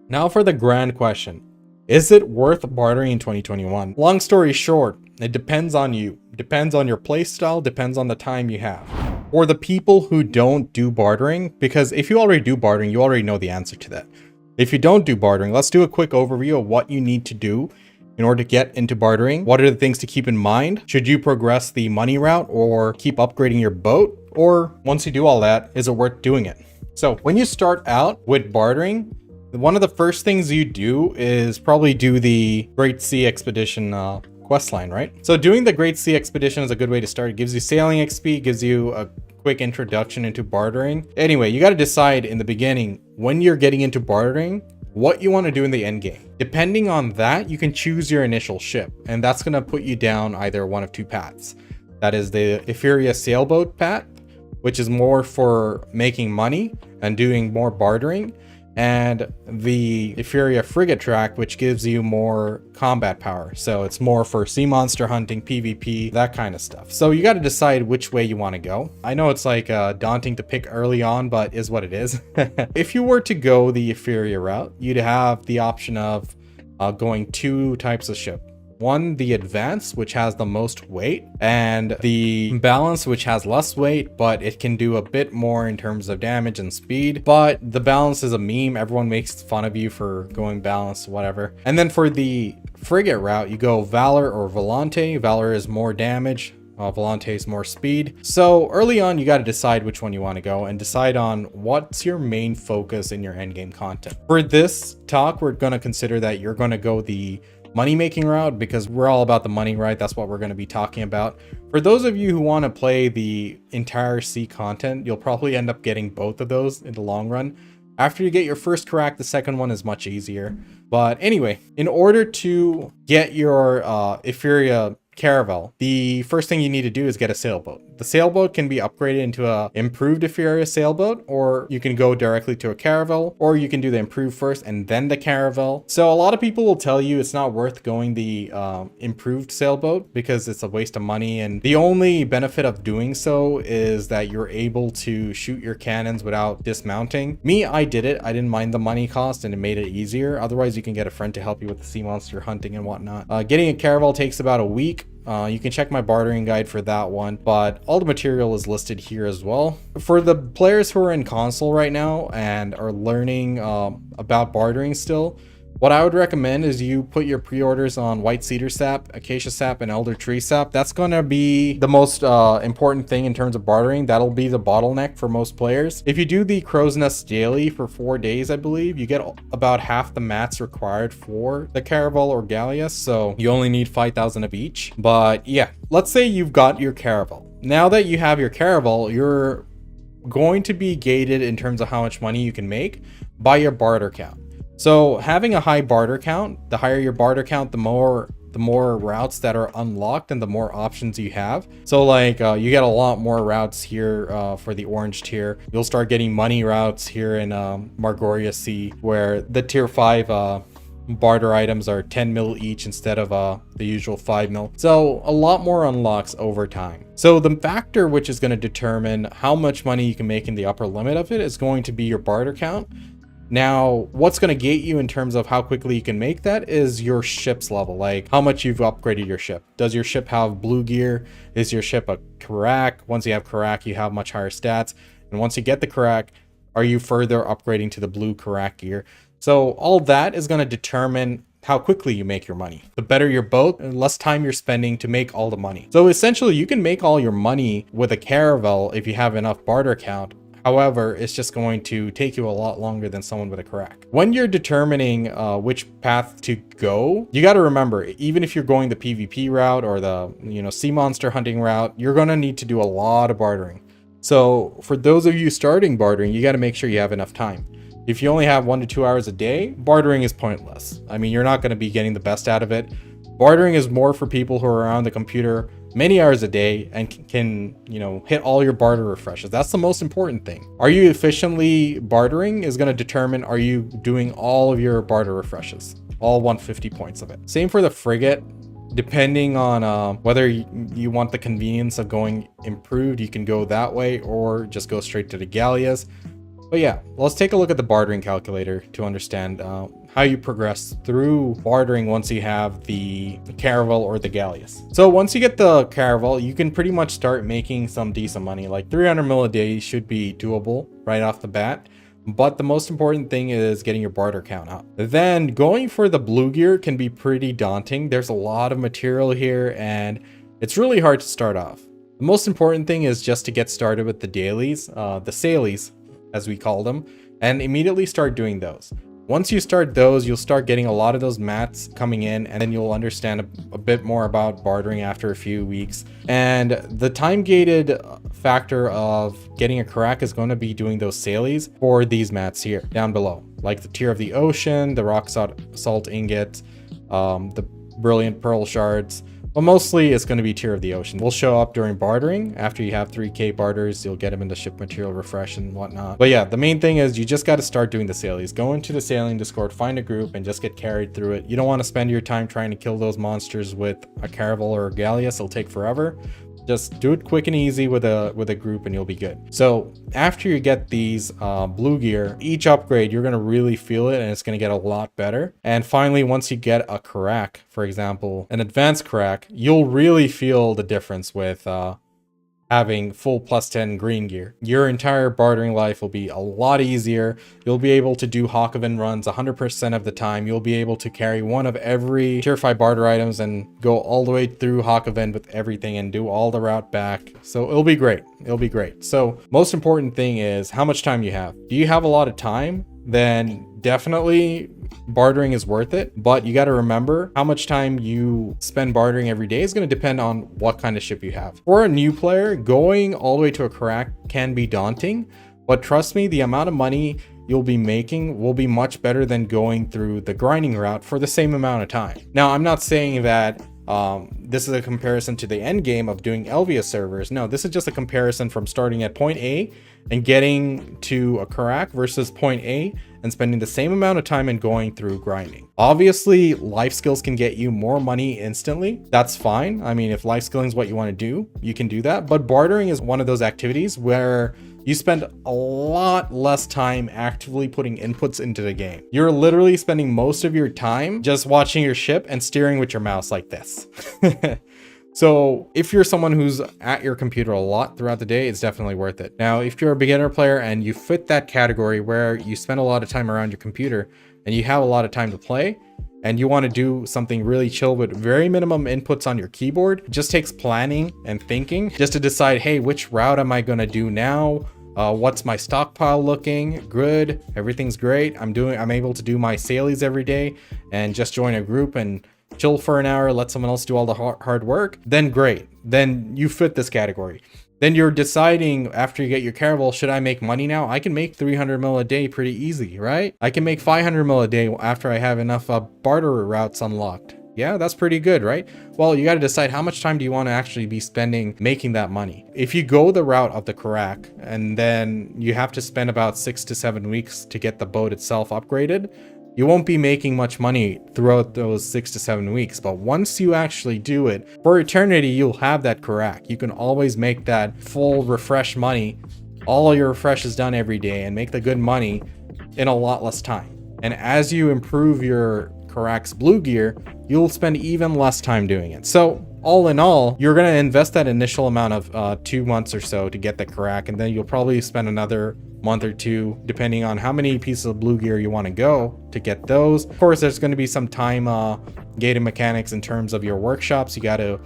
Now for the grand question. Is it worth bartering in 2021? Long story short, it depends on you. Depends on your playstyle, depends on the time you have. For the people who don't do bartering, because if you already do bartering, you already know the answer to that. If you don't do bartering, let's do a quick overview of what you need to do in order to get into bartering. What are the things to keep in mind? Should you progress the money route or keep upgrading your boat? Or once you do all that, is it worth doing it? So when you start out with bartering, one of the first things you do is probably do the Great Sea Expedition quest line, right? So doing the Great Sea Expedition is a good way to start. It gives you sailing XP, gives you a quick introduction into bartering. Anyway, you got to decide in the beginning when you're getting into bartering what you want to do in the end game. Depending on that, you can choose your initial ship, and that's going to put you down either one of two paths. That is the Elvia sailboat path, which is more for making money and doing more bartering, and the Elvia frigate track, which gives you more combat power. So it's more for sea monster hunting, PvP, that kind of stuff. So you got to decide which way you want to go. I know it's like daunting to pick early on, but is what it is. If you were to go the Elvia route, you'd have the option of going two types of ship. One, the Advance, which has the most weight, and the Balance, which has less weight, but it can do a bit more in terms of damage and speed. But the Balance is a meme. Everyone makes fun of you for going Balance, whatever. And then for the frigate route, you go Valor or Volante. Valor is more damage. Volante is more speed. So early on, you got to decide which one you want to go and decide on what's your main focus in your endgame content. For this talk, we're going to consider that you're going to go the money-making route because we're all about the money, right? That's what we're going to be talking about. For those of you who want to play the entire sea content, you'll probably end up getting both of those in the long run. After you get your first carrack, the second one is much easier. But anyway, in order to get your Elvia caravel, the first thing you need to do is get a sailboat. The sailboat can be upgraded into a improved Elvia sailboat, or you can go directly to a caravel, or you can do the improved first and then the caravel. So a lot of people will tell you it's not worth going the improved sailboat because it's a waste of money, and the only benefit of doing so is that you're able to shoot your cannons without dismounting. Me, I did it. I didn't mind the money cost and it made it easier. Otherwise, you can get a friend to help you with the sea monster hunting and whatnot. Getting a caravel takes about a week. You can check my bartering guide for that one, but all the material is listed here as well. For the players who are in console right now and are learning about bartering still, what I would recommend is you put your pre-orders on White Cedar Sap, Acacia Sap, and Elder Tree Sap. That's going to be the most important thing in terms of bartering. That'll be the bottleneck for most players. If you do the Crow's Nest daily for 4 days, I believe, you get about half the mats required for the caravel or galleass, so you only need 5,000 of each. But yeah, let's say you've got your caravel. Now that you have your caravel, you're going to be gated in terms of how much money you can make by your barter count. So having a high barter count, the higher your barter count, the more routes that are unlocked and the more options you have. So like you get a lot more routes here for the orange tier. You'll start getting money routes here in Margoria Sea, where the tier 5 barter items are 10 mil each instead of the usual 5 mil. So a lot more unlocks over time. So the factor which is going to determine how much money you can make in the upper limit of it is going to be your barter count. Now, what's going to gate you in terms of how quickly you can make that is your ship's level, like how much you've upgraded your ship. Does your ship have blue gear? Is your ship a carrack? Once you have carrack, you have much higher stats. And once you get the carrack, are you further upgrading to the blue carrack gear? So all that is going to determine how quickly you make your money. The better your boat, the less time you're spending to make all the money. So essentially, you can make all your money with a caravel if you have enough barter count. However, it's just going to take you a lot longer than someone with a carrack. When you're determining which path to go, you got to remember, even if you're going the PvP route or the sea monster hunting route, you're going to need to do a lot of bartering. So for those of you starting bartering, you got to make sure you have enough time. If you only have 1 to 2 hours a day, bartering is pointless. I mean, you're not going to be getting the best out of it. Bartering is more for people who are on the computer many hours a day and can hit all your barter refreshes. That's the most important thing. Are you efficiently bartering is going to determine, are you doing all of your barter refreshes, all 150 points of it. Same for the frigate. Depending on whether you want the convenience of going improved, you can go that way or just go straight to the galleass. But yeah, let's take a look at the bartering calculator to understand how you progress through bartering once you have the caravel or the galleass. So once you get the caravel, you can pretty much start making some decent money. Like 300 mil a day should be doable right off the bat. But the most important thing is getting your barter count up. Then going for the blue gear can be pretty daunting. There's a lot of material here and it's really hard to start off. The most important thing is just to get started with the dailies, the salies, as we call them, and immediately start doing those. Once you start those, you'll start getting a lot of those mats coming in, and then you'll understand a bit more about bartering after a few weeks. And the time-gated factor of getting a carrack is going to be doing those salies for these mats here, down below. Like the Tear of the Ocean, the rock salt ingot, the brilliant pearl shards. But mostly it's going to be Tear of the Ocean. We'll show up during bartering. After you have 3k barters, you'll get them into ship material refresh and whatnot. But yeah, the main thing is you just got to start doing the salies. Go into the sailing Discord, find a group, and just get carried through it. You don't want to spend your time trying to kill those monsters with a caravel or a galleass. It'll take forever. Just do it quick and easy with a group and you'll be good. So after you get these blue gear, each upgrade, you're going to really feel it and it's going to get a lot better. And finally, once you get a carrack, for example, an advanced carrack, you'll really feel the difference with having full +10 green gear. Your entire bartering life will be a lot easier. You'll be able to do Hawkavan runs 100% of the time. You'll be able to carry one of every tier 5 barter items and go all the way through Hawkavan with everything and do all the route back. So it'll be great. It'll be great. So most important thing is how much time you have. Do you have a lot of time? Then definitely bartering is worth it, but you got to remember how much time you spend bartering every day is going to depend on what kind of ship you have. For a new player, going all the way to a carrack can be daunting, but trust me, the amount of money you'll be making will be much better than going through the grinding route for the same amount of time. Now, I'm not saying that this is a comparison to the end game of doing Elvia servers. No, this is just a comparison from starting at point A and getting to a carrack versus point A and spending the same amount of time and going through grinding. Obviously, life skills can get you more money instantly. That's fine. I mean, if life skilling is what you want to do, you can do that. But bartering is one of those activities where you spend a lot less time actively putting inputs into the game. You're literally spending most of your time just watching your ship and steering with your mouse like this. So if you're someone who's at your computer a lot throughout the day, it's definitely worth it. Now, if you're a beginner player and you fit that category where you spend a lot of time around your computer and you have a lot of time to play, and you want to do something really chill with very minimum inputs on your keyboard, it just takes planning and thinking just to decide, hey, which route am I going to do now? What's my stockpile looking? Good. Everything's great. I'm able to do my salies every day and just join a group and chill for an hour, let someone else do all the hard work. Then great. Then you fit this category. Then you're deciding after you get your caravel, should I make money now? I can make 300 mil a day pretty easy, right? I can make 500 mil a day after I have enough barter routes unlocked. Yeah, that's pretty good, right? Well, you got to decide how much time do you want to actually be spending making that money. If you go the route of the carrack and then you have to spend about 6 to 7 weeks to get the boat itself upgraded, you won't be making much money throughout those 6 to 7 weeks. But once you actually do it, for eternity, you'll have that carrack. You can always make that full refresh money. All your refresh is done every day and make the good money in a lot less time. And as you improve your carrack's blue gear, you'll spend even less time doing it. So all in all, you're going to invest that initial amount of 2 months or so to get the carrack, and then you'll probably spend another month or two depending on how many pieces of blue gear you want to go to get those. Of course, there's going to be some time gated mechanics in terms of your workshops. You got to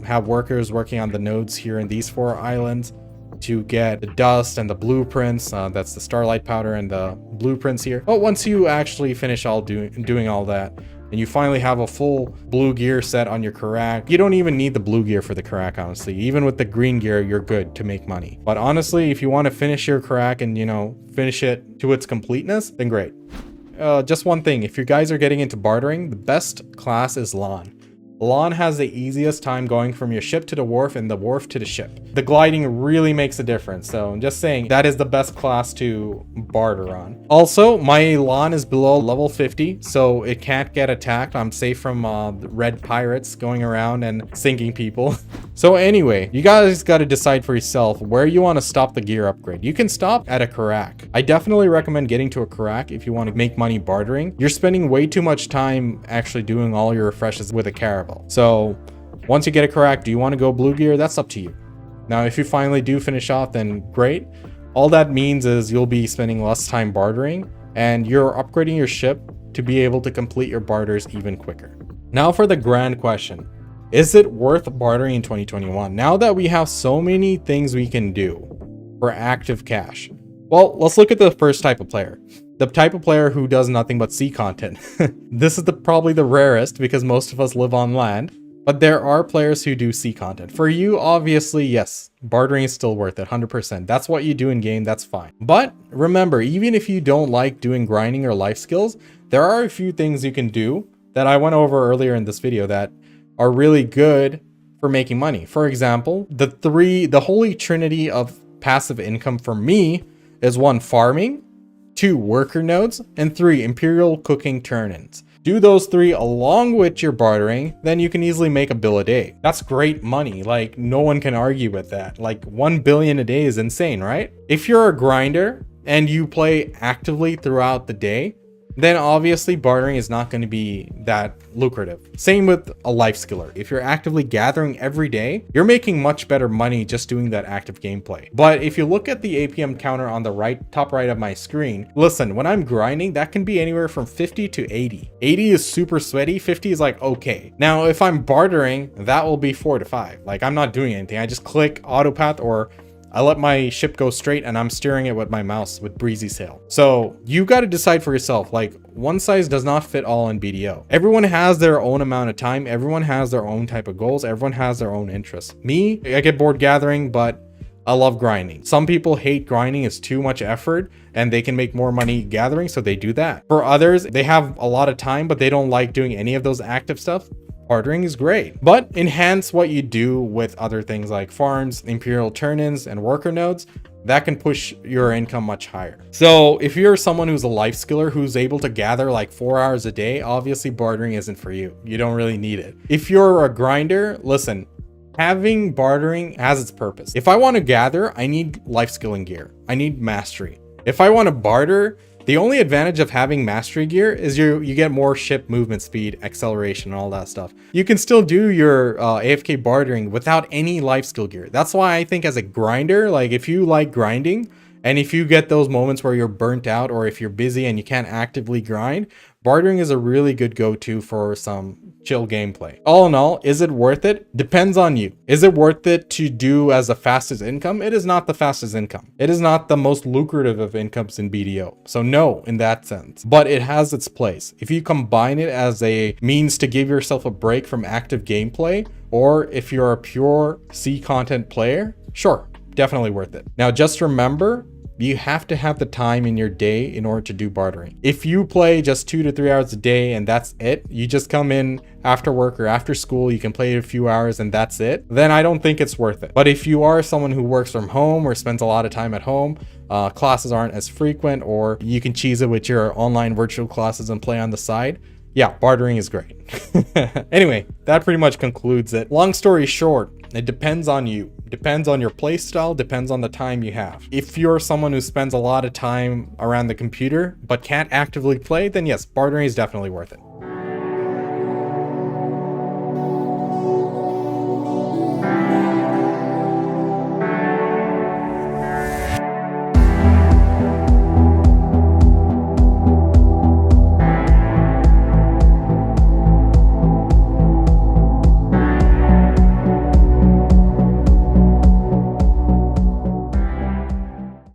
have workers working on the nodes here in these 4 islands to get the dust and the blueprints. That's the starlight powder and the blueprints here. But once you actually finish doing all that, and you finally have a full blue gear set on your carrack, you don't even need the blue gear for the carrack, honestly. Even with the green gear, you're good to make money. But honestly, if you want to finish your carrack and, finish it to its completeness, then great. Just one thing, if you guys are getting into bartering, the best class is Lan. Lawn has the easiest time going from your ship to the wharf and the wharf to the ship. The gliding really makes a difference. So I'm just saying that is the best class to barter on. Also, my lawn is below level 50, so it can't get attacked. I'm safe from the red pirates going around and sinking people. So anyway, you guys got to decide for yourself where you want to stop the gear upgrade. You can stop at a carrack. I definitely recommend getting to a carrack if you want to make money bartering. You're spending way too much time actually doing all your refreshes with a caravel. So once you get a carrack, do you want to go blue gear? That's up to you. Now, if you finally do finish off, then great. All that means is you'll be spending less time bartering and you're upgrading your ship to be able to complete your barters even quicker. Now for the grand question. Is it worth bartering in 2021? Now that we have so many things we can do for active cash. Well, let's look at the first type of player. The type of player who does nothing but sea content. This is probably the rarest because most of us live on land, but there are players who do sea content. For you, obviously, yes, bartering is still worth it, 100%. That's what you do in game, that's fine. But remember, even if you don't like doing grinding or life skills, there are a few things you can do that I went over earlier in this video that are really good for making money. For example, the holy trinity of passive income for me is 1, farming, 2, worker nodes, and 3, imperial cooking turn-ins. Do those 3 along with your bartering, then you can easily make $1 billion a day. That's great money. Like, no one can argue with that. Like, 1 billion a day is insane, right? If you're a grinder and you play actively throughout the day, then obviously bartering is not going to be that lucrative. Same with a life skiller. If you're actively gathering every day, you're making much better money just doing that active gameplay. But if you look at the APM counter on the top right of my screen, listen, when I'm grinding, that can be anywhere from 50 to 80. 80 is super sweaty, 50 is like okay. Now, if I'm bartering, that will be 4 to 5. Like, I'm not doing anything. I just click autopath or I let my ship go straight and I'm steering it with my mouse with breezy sail. So you got to decide for yourself. Like, one size does not fit all in BDO. Everyone has their own amount of time. Everyone has their own type of goals. Everyone has their own interests. Me, I get bored gathering, but I love grinding. Some people hate grinding. It's too much effort and they can make more money gathering, so they do that. For others, they have a lot of time, but they don't like doing any of those active stuff. Bartering is great, but enhance what you do with other things like farms, imperial turn-ins, and worker nodes. That can push your income much higher. So if you're someone who's a life skiller who's able to gather like 4 hours a day, obviously bartering isn't for you. You don't really need it. If you're a grinder, listen, having bartering has its purpose. If I want to gather, I need life skilling gear. I need mastery. If I want to barter, the only advantage of having mastery gear is you get more ship movement speed, acceleration, and all that stuff. You can still do your AFK bartering without any life skill gear. That's why I think as a grinder, like if you like grinding and if you get those moments where you're burnt out or if you're busy and you can't actively grind, bartering is a really good go-to for some chill gameplay. All in all, is it worth it? Depends on you. Is it worth it to do as the fastest income? It is not the fastest income. It is not the most lucrative of incomes in BDO. So no, in that sense, but it has its place. If you combine it as a means to give yourself a break from active gameplay, or if you're a pure C content player, sure, definitely worth it. Now, just remember, you have to have the time in your day in order to do bartering. If you play just 2 to 3 hours a day and that's it, you just come in after work or after school, you can play a few hours and that's it, then I don't think it's worth it. But if you are someone who works from home or spends a lot of time at home, classes aren't as frequent, or you can cheese it with your online virtual classes and play on the side, yeah, bartering is great. Anyway, that pretty much concludes it. Long story short, it depends on you. Depends on your play style, depends on the time you have. If you're someone who spends a lot of time around the computer but can't actively play, then yes, bartering is definitely worth it.